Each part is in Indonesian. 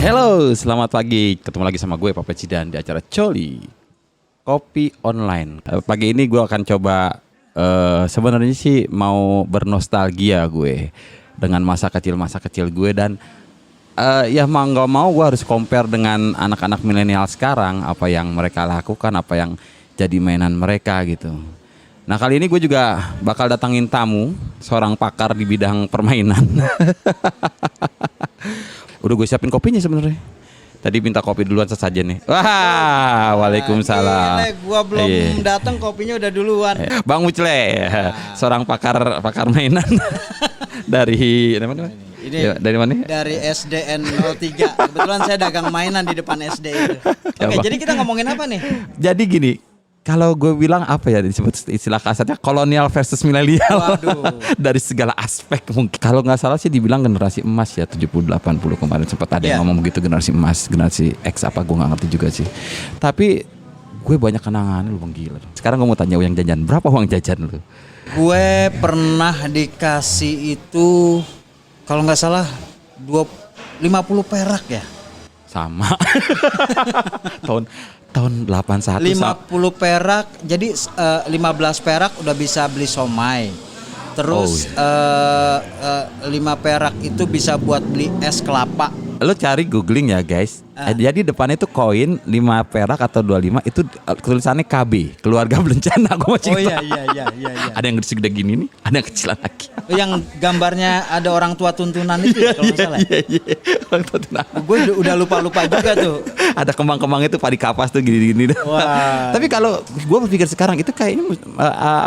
Halo, selamat pagi. Ketemu lagi sama gue Papa Cidan di acara Coli Kopi Online. Pagi ini gue akan coba sebenarnya sih mau bernostalgia gue dengan masa kecil gue dan ya mau nggak mau gue harus compare dengan anak-anak milenial sekarang, apa yang mereka lakukan, apa yang jadi mainan mereka gitu. Nah kali ini gue juga bakal datangin tamu, seorang pakar di bidang permainan. Udah gue siapin kopinya sebenarnya. Tadi minta kopi duluan saja nih. Wah, waalaikumsalam. Gua belum datang kopinya udah duluan. Bang Mucle, seorang pakar mainan dari mana? Ini ya, dari mana? Dari SDN 03. Kebetulan saya dagang mainan di depan SD itu. Oke, jadi kita ngomongin apa nih? Jadi gini, kalau gue bilang apa ya disebut istilah kasarnya kolonial versus milenial. Waduh. Dari segala aspek mungkin. Kalau nggak salah sih dibilang generasi emas ya 70-80 kemarin sempat ada yang ngomong begitu, generasi emas, generasi X apa gue nggak ngerti juga sih. Tapi gue banyak kenangan lu, Bang, gila. Sekarang gue mau tanya uang jajan, berapa uang jajan lu? Gue pernah dikasih itu kalau nggak salah 50 perak ya. Sama. tahun 81 50 perak, jadi 15 perak udah bisa beli somai. Terus 5 perak itu bisa buat beli es kelapa. Lo cari googling ya guys. Jadi depannya itu koin 5 perak atau 25 itu tulisannya KB, keluarga berencana. Gue masih iya. Ada yang segede gini nih, ada yang kecilan lagi. Yang gambarnya ada orang tua tuntunan itu ya, kalau nggak salah. Iya. Orang tua tuntunan. Gue udah lupa juga tuh. Ada kembang-kembang itu padi kapas tuh gini-gini. Wah. Tapi kalau gue berpikir sekarang itu kayaknya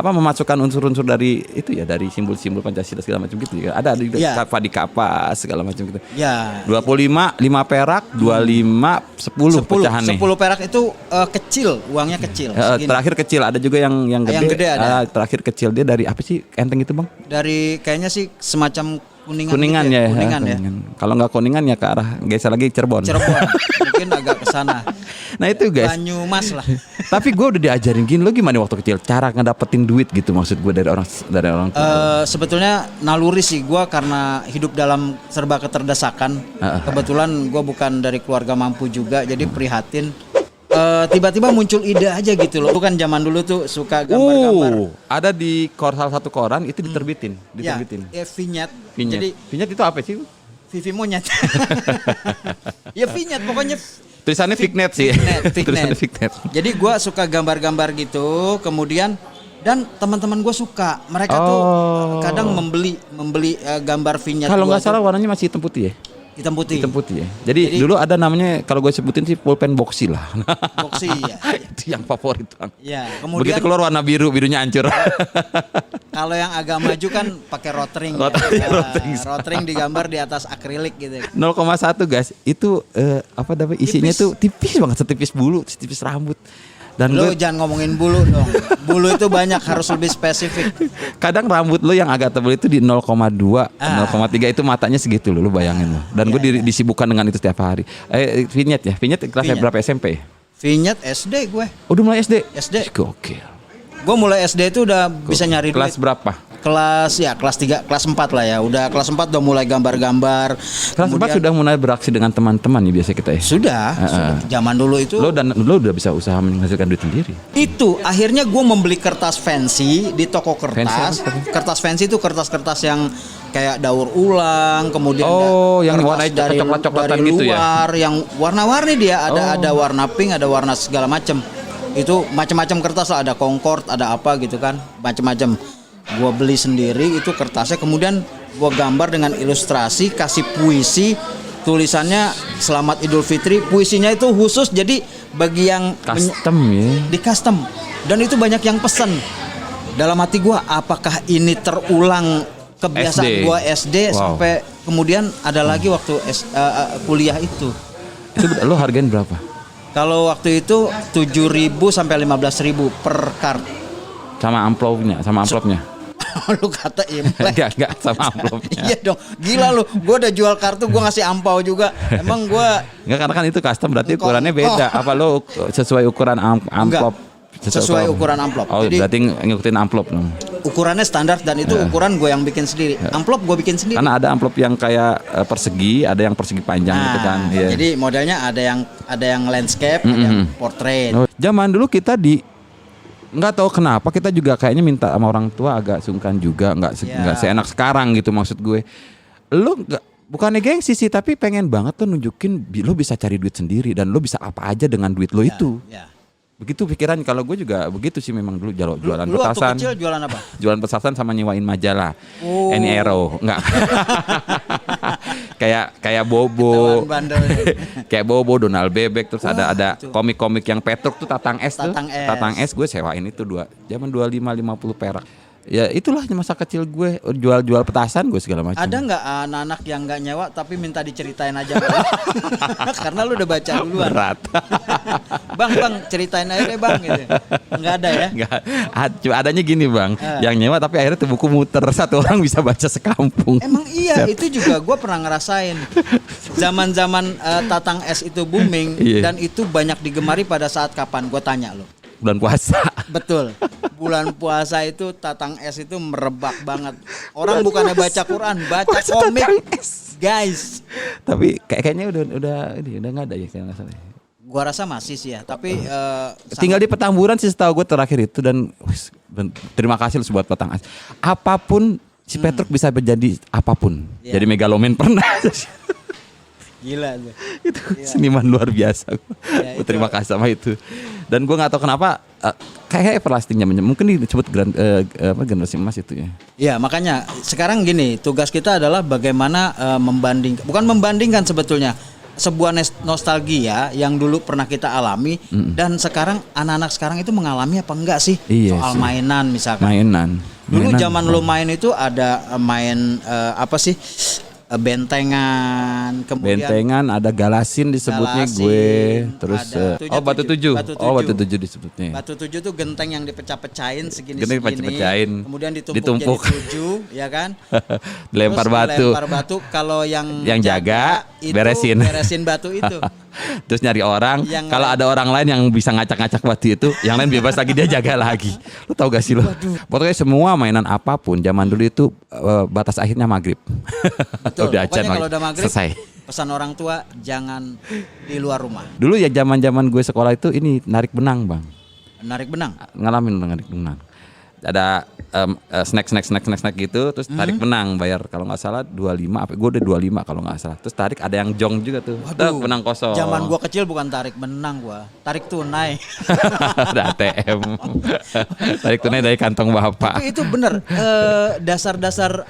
memasukkan unsur-unsur dari itu ya, dari simbol-simbol Pancasila segala macam gitu ya. Ada padi kapas segala macam gitu. Ya. 25, 5 perak, 25, 10 pecahan nih. 10 perak itu kecil, uangnya kecil. Terakhir kecil, ada juga yang gede. Yang gede ada. Terakhir kecil dia dari apa sih enteng itu, Bang? Dari kayaknya sih semacam Kuningan gitu ya. Kuningan ya. Kalau nggak Kuningan ya ke arah geser lagi Cirebon. Mungkin agak ke sana. Nah itu guys. Banyumas lah. Tapi gue udah diajarin gini, lo gimana waktu kecil cara ngedapetin duit gitu, maksud gue dari orang tua? Sebetulnya naluri sih gue, karena hidup dalam serba keterdesakan. Kebetulan gue bukan dari keluarga mampu juga, jadi prihatin. Tiba-tiba muncul ide aja gitu loh. Bukan zaman dulu tuh suka gambar-gambar. Ada di salah satu koran itu diterbitin. Ya, vignette. Jadi vignette itu apa sih? Vivi monyet. Ya vignette pokoknya. Tulisannya vignette sih. Tulisannya vignette. Jadi gue suka gambar-gambar gitu. Kemudian dan teman-teman gue suka. Mereka tuh kadang membeli gambar vignette. Kalau nggak salah warnanya masih hitam putih ya. Hitam putih ya. Jadi dulu ada namanya, kalau gue sebutin sih pulpen boxy lah. Boxy ya. Itu yang favorit, Bang. Ya, kemudian begitu keluar warna biru, birunya hancur. Kalau yang agak maju kan pakai rotring. Rotring digambar di atas akrilik gitu. 0,1 guys. Itu apa namanya? Isinya tuh tipis banget, setipis bulu, setipis rambut. Dan lo jangan ngomongin bulu dong. Bulu itu banyak, harus lebih spesifik. Kadang rambut lo yang agak tebal itu di 0,2, 0,3 itu matanya segitu lo bayangin lo. Dan gue disibukkan dengan itu setiap hari. Vignette ya, vignette kelas berapa SMP? Vignette SD gue. Udah mulai SD? SD. Gokil. Gue mulai SD itu udah bisa nyari duit. Kelas berapa? Kelas 3, kelas 4 lah ya. Udah kelas 4 udah mulai gambar-gambar. Kelas 4 sudah mulai beraksi dengan teman-teman ya biasa kita ya. Sudah. Zaman dulu itu. Lo udah bisa usaha menghasilkan duit sendiri. Itu akhirnya gue membeli kertas fancy di toko kertas. Kertas fancy itu kertas-kertas yang kayak daur ulang, kemudian yang warna coklat-coklatan gitu ya. Yang warna-warni dia, ada warna pink, ada warna segala macam. Itu macam-macam kertas lah, ada Concord, ada apa gitu kan, macam-macam. Gua beli sendiri itu kertasnya, kemudian gua gambar dengan ilustrasi, kasih puisi, tulisannya Selamat Idul Fitri. Puisinya itu khusus, jadi bagi yang custom ya. Di custom. Dan itu banyak yang pesen. Dalam hati gua, apakah ini terulang kebiasaan gua SD sampai kemudian ada lagi waktu kuliah itu. Itu lo hargain berapa? Kalau waktu itu 7.000 sampai 15.000 per kart. Sama amplopnya. Lu kata implek. Enggak sama amplopnya. Iya dong, gila lu. Gue udah jual kartu, gue ngasih ampau juga. Emang gue. Enggak, karena kan itu custom, berarti ukurannya beda. Apa lo sesuai ukuran amplop? Sesuai ukuran amplop. Oh, jadi, berarti ngikutin amplop dong. ukurannya standar dan itu ukuran gue yang bikin sendiri. Amplop gue bikin sendiri. Karena ada amplop yang kayak persegi, ada yang persegi panjang gitu kan. Iya. Jadi modelnya ada yang landscape, ada yang portrait. Oh, zaman dulu kita nggak tahu kenapa kita juga kayaknya minta sama orang tua agak sungkan juga, nggak seenak sekarang gitu maksud gue. Lu nggak, bukannya gengsi sih, tapi pengen banget tuh nunjukin lo bisa cari duit sendiri dan lo bisa apa aja dengan duit lo itu. Ya. Begitu pikiran, kalau gue juga begitu sih memang dulu jualan Lu waktu petasan. kecil jualan apa? Jualan petasan sama nyewain majalah. Oh. Any Arrow, enggak. kayak Bobo. Ketahuan bandelnya. Kayak Bobo, Donald Bebek, terus Wah, ada itu. komik-komik yang Petruk tuh Tatang S tuh. Tatang S. Gue sewain itu zaman 25-50 perak. Ya itulah masa kecil gue, jual petasan gue segala macam. Ada nggak anak-anak yang nggak nyewa tapi minta diceritain aja? Karena lu udah baca duluan. Berat. Bang, ceritain aja deh bang gitu. Nggak ada ya? Enggak, cuma adanya gini bang, yang nyewa tapi akhirnya tuh buku muter, satu orang bisa baca sekampung. Emang iya, itu juga gue pernah ngerasain. Zaman-zaman Tatang S itu booming dan itu banyak digemari pada saat kapan? Gue tanya lo. Bulan puasa. Betul. Bulan puasa itu Tatang S itu merebak banget. Orang bukannya baca Quran, baca komik. Guys. Tapi kayaknya udah nggak ada ya kayak nggak salah. Gua rasa masih sih ya, tapi Tinggal di Petamburan sih setahu gue terakhir itu dan terima kasih lu buat Tatang S. Apapun si Petruk bisa menjadi apapun. Jadi megaloman pernah. Gila tuh. Itu seniman luar biasa. Ya, Terima kasih sama itu. Dan gue nggak tahu kenapa kayak everlasting namanya. Mungkin disebut generasi emas itu ya. Ya makanya sekarang gini, tugas kita adalah bagaimana bukan membandingkan sebetulnya, sebuah nostalgia yang dulu pernah kita alami dan sekarang anak-anak sekarang itu mengalami apa enggak sih? Iya soal sih. mainan misalkan. Dulu zaman lo main itu ada main apa sih? Bentengan, kemudian Bentengan, ada galasin disebutnya gue, terus batu tujuh disebutnya. Batu tujuh tuh genteng yang dipecah-pecahin segini, Pecahin, kemudian ditumpuk jadi 7, ya kan? Lempar batu. Lempar batu, kalau yang jaga itu beresin batu itu. Terus nyari orang, kalau ada orang lain yang bisa ngacak-ngacak batu itu, yang lain bebas lagi, dia jaga lagi. Lu tau gak sih lo? Pokoknya semua mainan apapun zaman dulu itu batas akhirnya maghrib. Betul. Udah Pokoknya kalau udah maghrib selesai. Pesan orang tua jangan di luar rumah. Dulu ya zaman gue sekolah itu ini narik benang bang. Narik benang. Ngalamin narik benang. Ada snack gitu, terus tarik benang, bayar kalau nggak salah 25, gue udah 25 kalau nggak salah. Terus tarik ada yang jong juga tuh. Waduh, benang kosong. Zaman gua kecil bukan tarik benang gua, tarik tunai. Ada ATM. Tarik tunai dari kantong bapak. Tapi itu bener, dasar-dasar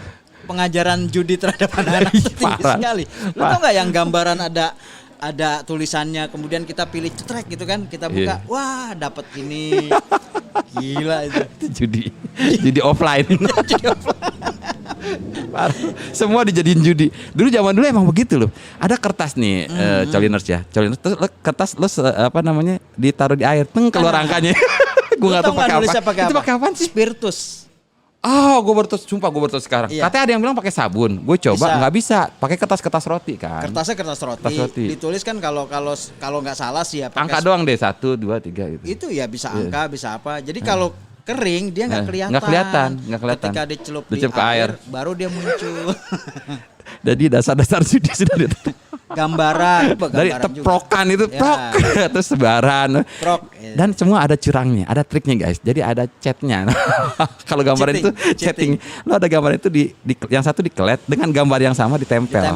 pengajaran judi terhadap anak-anak itu tinggi sekali. Lo tau nggak yang gambaran ada tulisannya, kemudian kita pilih cetrek gitu kan, kita buka, wah dapat ini. Gila itu. Judi offline. Semua dijadiin judi. Zaman dulu emang begitu loh. Ada kertas nih, Coliners ya. Coliners, terus kertas lo ditaruh di air, keluar angkanya. Gue nggak tahu pakai apa. Itu pakai apa sih? Spiritus. Oh, gue baru tahu sekarang. Iya. Katanya ada yang bilang pakai sabun. Gue coba nggak bisa. Pakai kertas roti kan. Kertasnya kertas roti. Ditulis kan kalau nggak salah sih ya. Angka doang deh 1, 2, 3 gitu. Itu ya bisa angka, bisa apa. Jadi kalau kering dia nggak kelihatan. Nggak kelihatan. Ketika dicelup di air, baru dia muncul. Jadi dasar-dasar judi sudah ditutup. Gambaran Dari teprokan juga. Itu prok, terus sebaran. Dan semua ada curangnya, ada triknya guys. Jadi ada chatnya. Kalau gambar itu chatting. Lo ada gambar itu yang satu dikelet dengan gambar yang sama ditempel.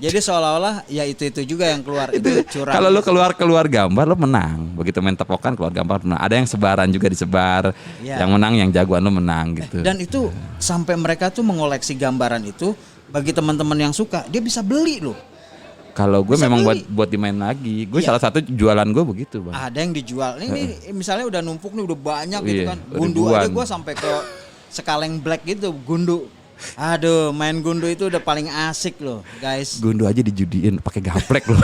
Jadi seolah-olah ya itu juga yang keluar. Itu curang. Kalau lo keluar gambar lo menang. Begitu main tepokan keluar gambar menang. Ada yang sebaran juga disebar. Yang menang yang jagoan lo menang gitu. Dan itu sampai mereka tuh mengoleksi gambaran itu. Bagi teman-teman yang suka, dia bisa beli loh. Kalau gue memang buat dimain lagi. Gue salah satu jualan gue begitu bang. Ada yang dijual. Ini misalnya udah numpuk nih, udah banyak gitu kan. Gundu aja gue sampai ke sekaleng black gitu, gundu. Aduh, main gundu itu udah paling asik loh, guys. Gundu aja dijudiin pakai gaplek loh.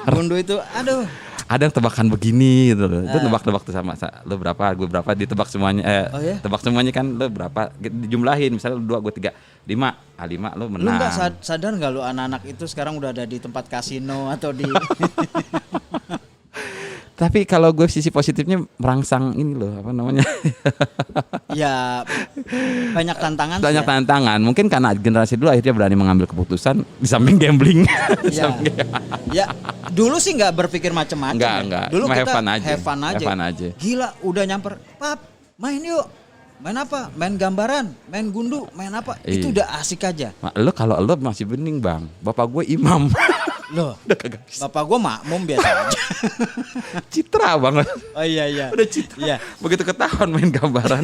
Gundu itu, aduh. Ada yang tebakan begini gitu loh. Itu tebak-tebak tuh sama lo berapa, gue berapa, ditebak semuanya. Tebak semuanya kan lo berapa, dijumlahin misalnya lo 2, gue 3, 5, 5 lo menang. Lu nggak sadar nggak lo anak-anak itu sekarang udah ada di tempat kasino atau di Tapi kalau gue sisi positifnya merangsang ini loh, apa namanya? Ya banyak tantangan. Banyak sih ya. tantangan. Mungkin karena generasi dulu akhirnya berani mengambil keputusan di samping gambling. Di Ya. samping- Ya, dulu sih nggak berpikir macam-macam. Enggak. Dulu Cuma kita have fun aja. have fun aja. Have fun aja. Gila, udah nyamper, "Pap, main yuk." Main apa? Main gambaran, main gundu, main apa? Itu Iya. udah asik aja. Lo kalau lo masih bening bang, bapak gue imam. Loh, Udah kagak bisa. bapak gua makmum biasa aja. Citra banget. Oh iya. Udah citra. Iya. Begitu ketahuan main gambaran,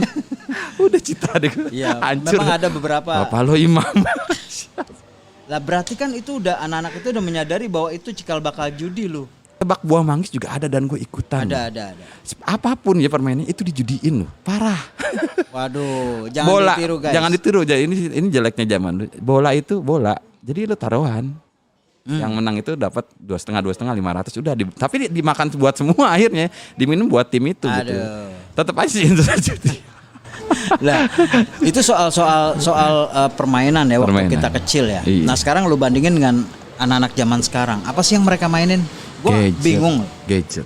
udah citra deh. Iya, Hancur. memang ada beberapa. Bapak lo imam. Lah berarti kan itu udah anak-anak itu udah menyadari bahwa itu cikal bakal judi lu. Tebak buah manggis juga ada dan gue ikutan. Ada. Apapun ya permainannya itu dijudiin loh. Parah. Waduh, jangan Bola, ditiru guys. jangan ditiru. Jadi ini jeleknya zaman dulu. Bola itu bola. Jadi lo taruhan. Yang menang itu dapat 2,5 500 udah tapi dimakan buat semua akhirnya, diminum buat tim itu gitu. Aduh. Tetap aja itu judi. Lah, itu soal permainan ya waktu Permainan. kita kecil ya. Iya. Nah, sekarang lu bandingin dengan anak-anak zaman sekarang. Apa sih yang mereka mainin? Gua Gadget. bingung. Gadget.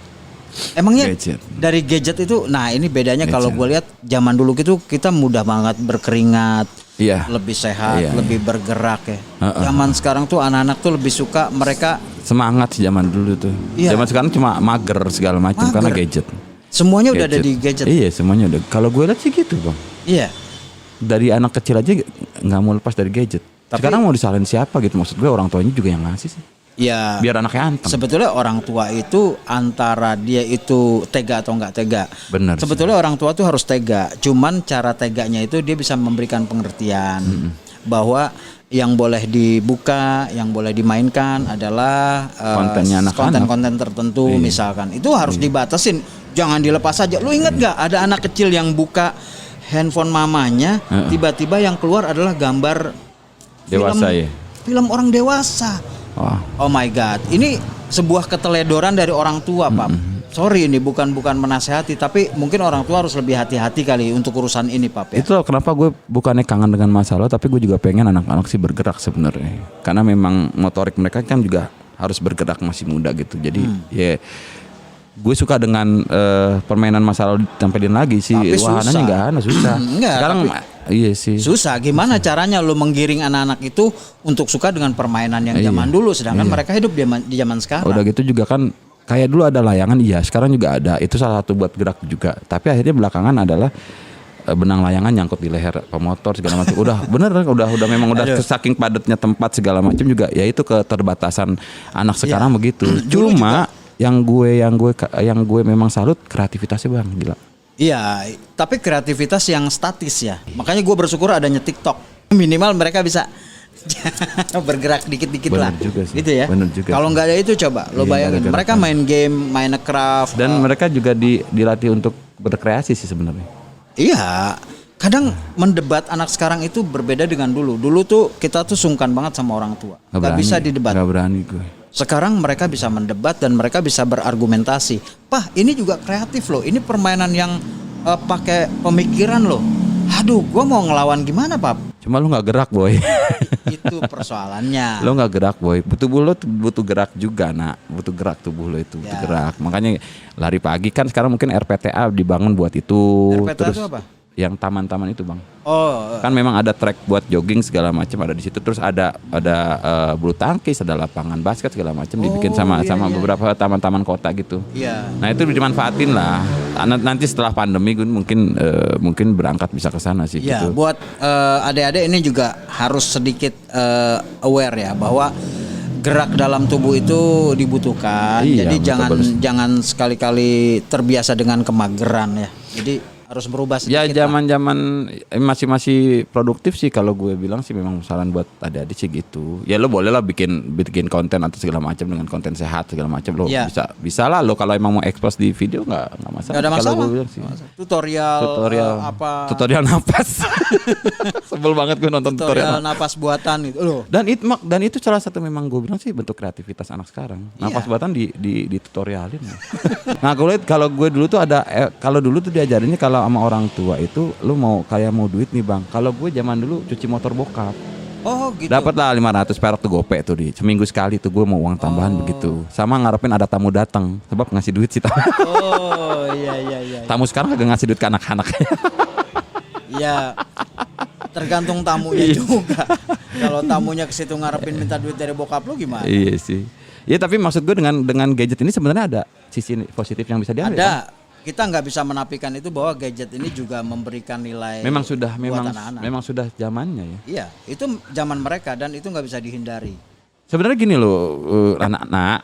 Emangnya Gadget. dari gadget itu, nah ini bedanya kalau Gadget. gue lihat zaman dulu gitu kita mudah banget berkeringat, Iya. lebih sehat, Iya, lebih bergerak ya. Heeh. Zaman sekarang tuh anak-anak tuh lebih suka mereka Semangat sih zaman dulu tuh. Iya. Zaman sekarang cuma mager segala macam Mager. karena gadget. semuanya udah ada di gadget. Iya, semuanya udah. Kalau gue lihat sih gitu, Bang. Iya. Dari anak kecil aja nggak mau lepas dari gadget. Tapi- Sekarang mau disalahin siapa gitu? Maksud gue orang tuanya juga yang ngasih sih. Ya. Biar anaknya anteng. Sebetulnya orang tua itu antara dia itu tega atau enggak tega. Benar sih. Sebetulnya orang tua tuh harus tega. Cuman cara teganya itu dia bisa memberikan pengertian bahwa yang boleh dibuka, yang boleh dimainkan adalah Kontennya anak-anak. konten-konten tertentu Iya. misalkan. Itu harus dibatasin. Jangan dilepas aja. Lu inget nggak ada anak kecil yang buka handphone mamanya, tiba-tiba yang keluar adalah gambar Dewasa ya? film orang dewasa. Wah. Oh my god, ini sebuah keteledoran dari orang tua, Pak. Sorry ini bukan menasehati, tapi mungkin orang tua harus lebih hati-hati kali untuk urusan ini, Pak. Ya. Itu loh kenapa gue bukannya kangen dengan masa lalu, tapi gue juga pengen anak-anak sih bergerak sebenarnya. Karena memang motorik mereka kan juga harus bergerak masih muda gitu. Jadi ya gue suka dengan permainan masa lalu ditampilin lagi sih. Tapi Wahananya susah. nggak ada, susah. Enggak, Sekarang iya sih. Susah, gimana caranya lu menggiring anak-anak itu untuk suka dengan permainan yang Iya. zaman dulu, sedangkan mereka hidup di zaman sekarang. Udah gitu juga kan kayak dulu ada layangan, iya sekarang juga ada. Itu salah satu buat gerak juga. Tapi akhirnya belakangan adalah benang layangan nyangkut di leher pemotor segala macam. Udah bener udah memang udah Aduh. saking padatnya tempat segala macam juga. Ya itu keterbatasan anak sekarang begitu. Dulu Cuma yang gue memang salut kreativitasnya Bang, gila. Iya, tapi kreativitas yang statis ya. Makanya gue bersyukur adanya TikTok. Minimal mereka bisa bergerak dikit-dikit Bener lah. juga sih, Gitu ya. bener juga Kalau sih. nggak ada itu coba lo Iya, bayangin. nggak ada Mereka main game, main craft. Dan mereka juga dilatih untuk berkreasi sih sebenarnya. Iya. Kadang mendebat anak sekarang itu berbeda dengan dulu. Dulu tuh kita tuh sungkan banget sama orang tua. Gak bisa didebat. Gak berani gue. Sekarang mereka bisa mendebat dan mereka bisa berargumentasi. Pah, ini juga kreatif loh. Ini permainan yang pakai pemikiran loh. Aduh, gua mau ngelawan gimana, Pap? Cuma lu nggak gerak boy. Itu persoalannya. Lo nggak gerak boy. Tubuh lo butuh gerak juga nak. Butuh gerak tubuh lo itu butuh Ya. gerak. Makanya lari pagi kan sekarang mungkin RPTA dibangun buat itu. RPTA itu apa? Yang taman-taman itu bang. Oh, Kan memang ada track buat jogging segala macam ada di situ. Terus ada bulu tangkis, ada lapangan basket segala macam dibikin sama beberapa taman-taman kota gitu. iya. Nah itu dimanfaatin lah. Nanti setelah pandemi gue mungkin berangkat bisa ke sana sih Iya, gitu. buat adik-adik ini juga harus sedikit aware ya bahwa gerak dalam tubuh itu dibutuhkan. Iya, Jadi betul, jangan sekali-kali terbiasa dengan kemageran ya. Jadi harus berubah Ya sedikit. lah. zaman-zaman masih produktif sih kalau gue bilang sih memang saran buat adik-adik sih gitu. Ya lo boleh lah bikin konten atau segala macam dengan konten sehat segala macam lo Ya. bisa lah lo kalau emang mau expose di video nggak masalah. Nggak ada Kalau masalah. gue bilang sih. Tutorial apa? Tutorial napas. Sebel banget gue nonton Tutorial tutorial. napas buatan itu loh. Dan itu salah satu memang gue bilang sih bentuk kreativitas anak sekarang. Napas Iya. buatan di tutorialin. Nah, kalau gue dulu tuh ada kalau dulu tuh diajarinnya kalau sama orang tua itu lu mau duit nih bang. Kalau gue zaman dulu cuci motor bokap. Oh gitu. Dapat lah 500 perak tuh gope tuh di seminggu sekali tuh gue mau uang tambahan begitu. Sama ngarepin ada tamu datang sebab ngasih duit sih tamu. Oh iya. Tamu sekarang kagak ngasih duit ke anak-anak. Ya tergantung tamunya juga. Kalau tamunya ke situ ngarepin minta duit dari bokap lu gimana? Iya sih. Ya tapi maksud gue dengan gadget ini sebenarnya ada sisi positif yang bisa diambil. Ada. Kita nggak bisa menafikan itu bahwa gadget ini juga memberikan nilai. Memang buat anak-anak. memang sudah zamannya ya. Iya, itu zaman mereka dan itu nggak bisa dihindari. Sebenarnya gini loh, anak-anak.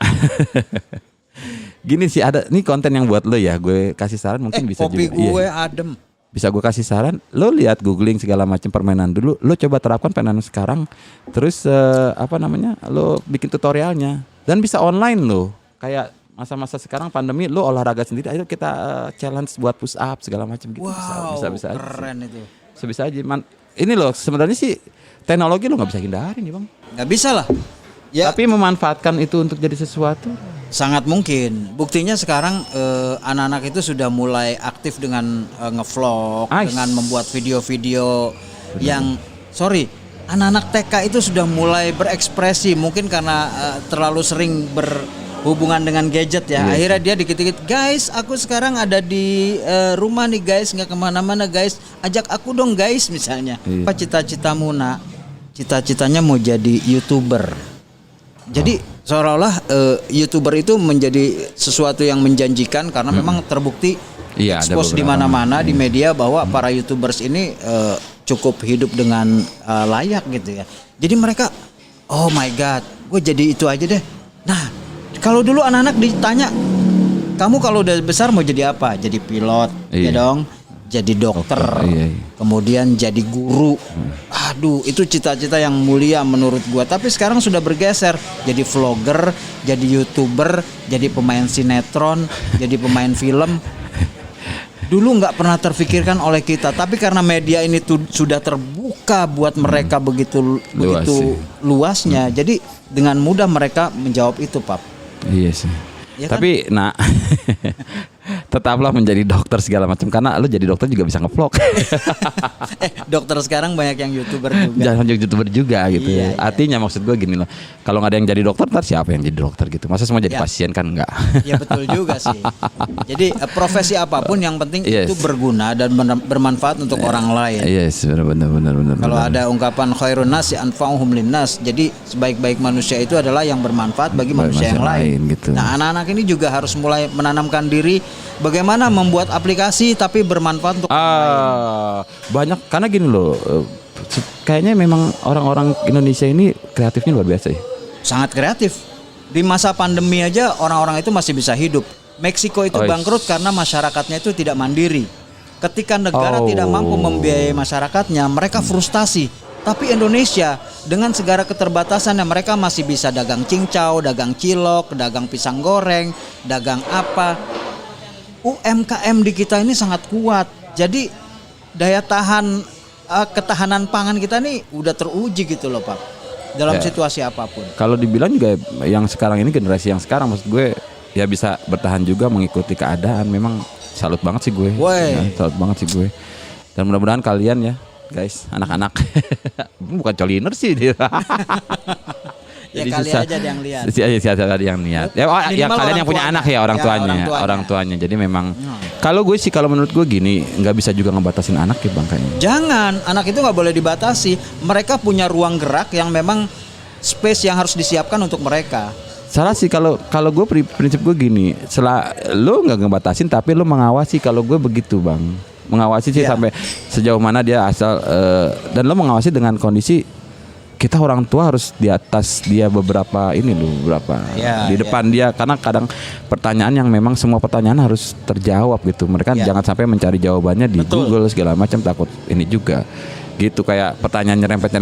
Gini sih ada nih konten yang buat lo ya, gue kasih saran mungkin bisa kopi juga. gue Iya. adem. Bisa gue kasih saran, lo lihat googling segala macam permainan dulu, lo coba terapkan permainan sekarang, terus lo bikin tutorialnya dan bisa online lo, kayak masa-masa sekarang pandemi lo olahraga sendiri, ayo kita challenge buat push up segala macam gitu. Wow, bisa aja. keren itu. Bisa aja, ini lo sebenarnya sih teknologi lo nggak bisa hindarin ya bang. Nggak bisa lah. Ya, Tapi memanfaatkan itu untuk jadi sesuatu. sangat mungkin. Buktinya sekarang anak-anak itu sudah mulai aktif dengan ngevlog, dengan membuat video-video yang anak-anak TK itu sudah mulai berekspresi mungkin karena terlalu sering berhubungan dengan gadget ya. Iya. Akhirnya dia dikit-dikit, guys, aku sekarang ada di rumah nih guys, nggak kemana-mana guys, ajak aku dong guys misalnya. Iya. Apa cita-citamu nak? Cita-citanya mau jadi YouTuber. Jadi seolah-olah YouTuber itu menjadi sesuatu yang menjanjikan karena memang terbukti Iya, ada expose di beberapa. mana-mana di media bahwa para YouTubers ini cukup hidup dengan layak gitu ya. Jadi mereka, oh my god, gue jadi itu aja deh. Nah, kalau dulu anak-anak ditanya, kamu kalau udah besar mau jadi apa? Jadi pilot, ya Iya. dong. Jadi dokter, Iya. kemudian jadi guru. Aduh, itu cita-cita yang mulia menurut gua. Tapi sekarang sudah bergeser, jadi vlogger, jadi YouTuber, jadi pemain sinetron, jadi pemain film. Dulu nggak pernah terfikirkan oleh kita, tapi karena media ini sudah terbuka buat mereka begitu luasnya, jadi dengan mudah mereka menjawab itu, Pap. Iya sih. Ya kan? Tapi nak tetaplah menjadi dokter segala macam karena lo jadi dokter juga bisa ngevlog. Dokter sekarang banyak yang YouTuber juga. Jangan jadi YouTuber juga gitu. Iya, iya. Artinya maksud gue gini loh. Kalau nggak ada yang jadi dokter, ntar siapa yang jadi dokter gitu? Masa semua jadi Ya. pasien kan enggak? Ya betul juga sih. Jadi profesi apapun yang penting Yes. itu berguna dan bermanfaat untuk orang lain. Yes, benar. Kalau ada ungkapan khairun nasi anfa'uhum linnas, jadi sebaik-baik manusia itu adalah yang bermanfaat bagi manusia yang lain. gitu. Nah, anak-anak ini juga harus mulai menanamkan diri bagaimana membuat aplikasi tapi bermanfaat untuk orang lain. Banyak karena gini loh. Kayaknya memang orang-orang Indonesia ini kreatifnya luar biasa ya. Sangat kreatif. Di masa pandemi aja orang-orang itu masih bisa hidup. Meksiko itu bangkrut karena masyarakatnya itu tidak mandiri. Ketika negara tidak mampu membiayai masyarakatnya, mereka frustasi. Tapi Indonesia dengan segala keterbatasannya mereka masih bisa dagang cincau, dagang cilok, dagang pisang goreng, dagang apa. UMKM di kita ini sangat kuat. Jadi daya tahan ketahanan pangan kita nih udah teruji gitu loh, Pak. Dalam situasi apapun. Kalau dibilang juga yang sekarang ini generasi yang sekarang maksud gue ya bisa bertahan juga mengikuti keadaan. Memang salut banget sih gue. Ya, salut banget sih gue. Dan mudah-mudahan kalian ya guys, anak-anak bukan coliner sih dia. Ya kali aja yang lihat. Ada yang niat. Ya, yang kalian yang punya anak ya orang tuanya. Jadi memang kalau gue sih kalau menurut gue gini, nggak bisa juga ngebatasin anak ya bang kayaknya. Jangan, anak itu nggak boleh dibatasi. Mereka punya ruang gerak yang memang space yang harus disiapkan untuk mereka. Salah sih kalau gue prinsip gue gini, lo nggak ngebatasin tapi lo mengawasi kalau gue begitu bang. Mengawasi sih sampai sejauh mana dia asal dan lo mengawasi dengan kondisi kita orang tua harus di atas dia beberapa di depan dia karena kadang pertanyaan yang memang semua pertanyaan harus terjawab gitu. Mereka jangan sampai mencari jawabannya di Google segala macam, takut ini juga gitu kayak pertanyaan nyerempet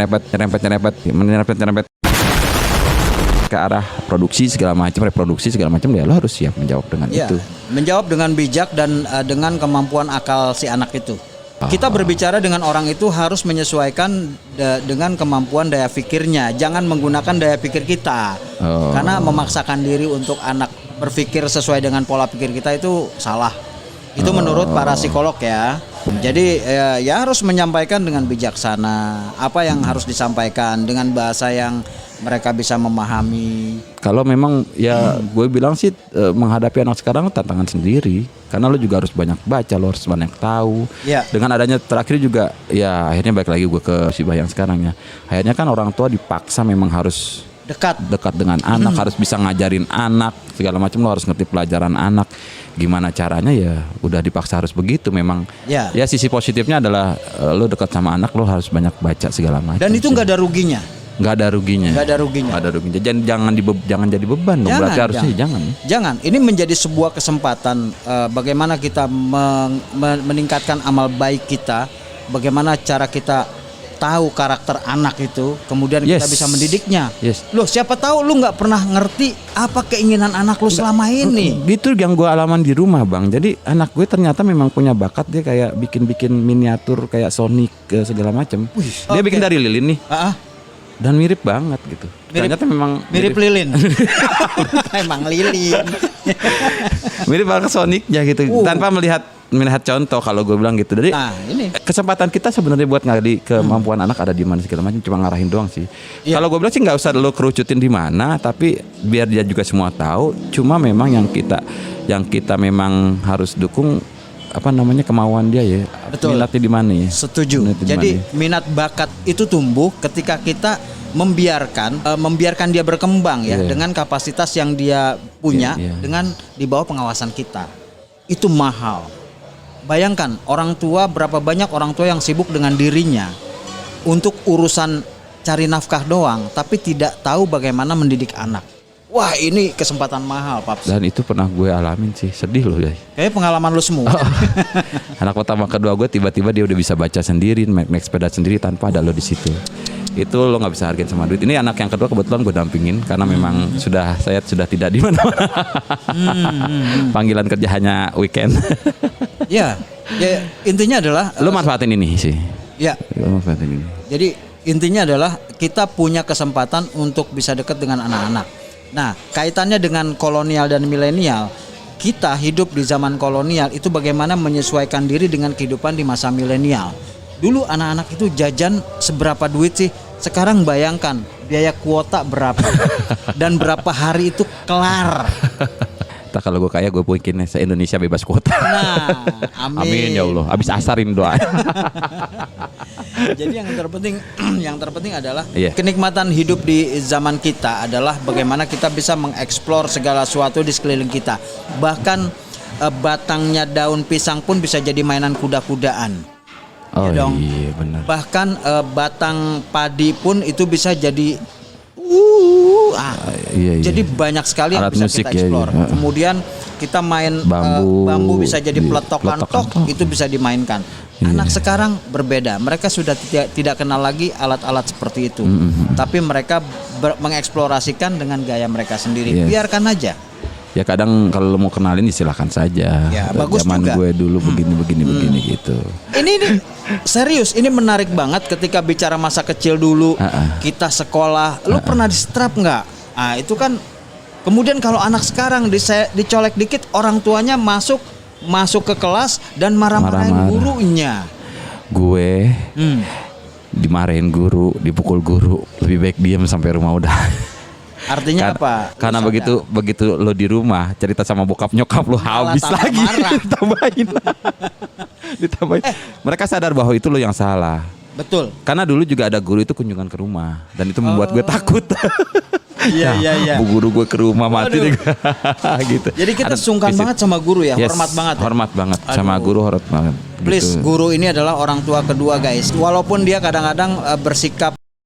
ke arah produksi segala macam, reproduksi segala macam, ya lo harus siap menjawab dengan itu. Menjawab dengan bijak dan dengan kemampuan akal si anak itu. Kita berbicara dengan orang itu harus menyesuaikan dengan kemampuan daya pikirnya. Jangan menggunakan daya pikir kita. Karena memaksakan diri untuk anak berpikir sesuai dengan pola pikir kita itu salah. Itu menurut para psikolog ya. Jadi ya harus menyampaikan dengan bijaksana apa yang harus disampaikan dengan bahasa yang mereka bisa memahami. Kalau memang ya gue bilang sih menghadapi anak sekarang tantangan sendiri, karena lo juga harus banyak baca, lo harus banyak tahu. Ya. Dengan adanya terakhir juga ya akhirnya balik lagi gue ke musibah yang sekarang ya. Akhirnya kan orang tua dipaksa memang harus dekat dengan anak, harus bisa ngajarin anak segala macam, lo harus ngerti pelajaran anak. Gimana caranya ya udah dipaksa harus begitu memang. Ya. Ya sisi positifnya adalah lo dekat sama anak, lo harus banyak baca segala macam. Dan itu nggak ada ruginya. Nggak ada ruginya. Nggak ada ruginya. Nggak ada ruginya. Jangan jadi beban dong. Berarti harusnya jangan. Jangan. Ini menjadi sebuah kesempatan bagaimana kita meningkatkan amal baik kita, bagaimana cara kita tahu karakter anak itu, kemudian kita bisa mendidiknya. Loh, siapa tahu lu nggak pernah ngerti apa keinginan anak lu selama ini. Itu yang gue alaman di rumah, Bang. Jadi anak gue ternyata memang punya bakat, dia kayak bikin miniatur kayak Sonic segala macam. Dia bikin dari lilin nih. Dan mirip banget gitu. Ternyata memang mirip lilin. Emang lilin. Mirip banget Sonicnya gitu. Tanpa melihat contoh kalau gue bilang gitu. Jadi ini kesempatan kita sebenarnya buat ngali kemampuan anak ada di mana segala macam, cuma ngarahin doang sih. Kalau gue bilang sih nggak usah lo kerucutin di mana, tapi biar dia juga semua tahu. Cuma memang yang kita memang harus dukung apa namanya kemauan dia ya. Betul. Minatnya di mana ya? Setuju. Jadi minat bakat itu tumbuh ketika kita membiarkan dia berkembang ya dengan kapasitas yang dia punya dengan di bawah pengawasan kita. Itu mahal. Bayangkan berapa banyak orang tua yang sibuk dengan dirinya untuk urusan cari nafkah doang, tapi tidak tahu bagaimana mendidik anak. Wah, ini kesempatan mahal, Paps. Dan itu pernah gue alamin sih, sedih loh ya. Kayaknya pengalaman lu semua. Anak pertama kedua gue tiba-tiba dia udah bisa baca sendiri, naik sepeda sendiri tanpa ada lo di situ. Itu lo nggak bisa hargain sama duit. Ini anak yang kedua kebetulan gue dampingin karena memang saya sudah tidak di mana-mana. Panggilan kerja hanya weekend. Ya intinya adalah lo manfaatin ini sih. Ya. Lo manfaatin ini. Jadi intinya adalah kita punya kesempatan untuk bisa dekat dengan anak-anak. Nah, kaitannya dengan kolonial dan milenial, kita hidup di zaman kolonial itu bagaimana menyesuaikan diri dengan kehidupan di masa milenial. Dulu anak-anak itu jajan seberapa duit sih? Sekarang bayangkan biaya kuota berapa dan berapa hari itu kelar. Tak kalau gue kaya gue bikin se-Indonesia bebas kuota. Nah, amin ya Allah. Abis asarin doa. Jadi yang terpenting adalah kenikmatan hidup di zaman kita adalah bagaimana kita bisa mengeksplor segala sesuatu di sekeliling kita. Bahkan batangnya daun pisang pun bisa jadi mainan kuda-kudaan. Oh ya dong. Iya benar. Bahkan batang padi pun itu bisa jadi jadi banyak sekali yang bisa kita eksplor. Kemudian kita main bambu bisa jadi peletok kantok, itu bisa dimainkan. Anak sekarang berbeda. Mereka sudah tidak kenal lagi alat-alat seperti itu. Tapi mereka mengeksplorasikan dengan gaya mereka sendiri. Biarkan aja. Ya kadang kalau mau kenalin silahkan saja. Ya, bagus zaman juga. gue dulu begini gitu. Ini serius, ini menarik banget ketika bicara masa kecil dulu. Kita sekolah, lu pernah disetrap nggak? Ah itu kan. Kemudian kalau anak sekarang dicolek dikit, orang tuanya masuk ke kelas dan marah-marahin gurunya. Gue dimarahin guru, dipukul guru, lebih baik diam sampai rumah udah. Artinya apa? Karena begitu lo di rumah cerita sama bokap nyokap lo habis lagi ditambahin. Mereka sadar bahwa itu lo yang salah. Betul. Karena dulu juga ada guru itu kunjungan ke rumah dan itu membuat gue takut. Iya. Bu guru gue ke rumah mati gitu. Jadi kita sungkan banget sama guru ya, hormat banget. Hormat banget sama guru, hormat banget. Please, guru ini adalah orang tua kedua guys. Walaupun dia kadang-kadang bersikap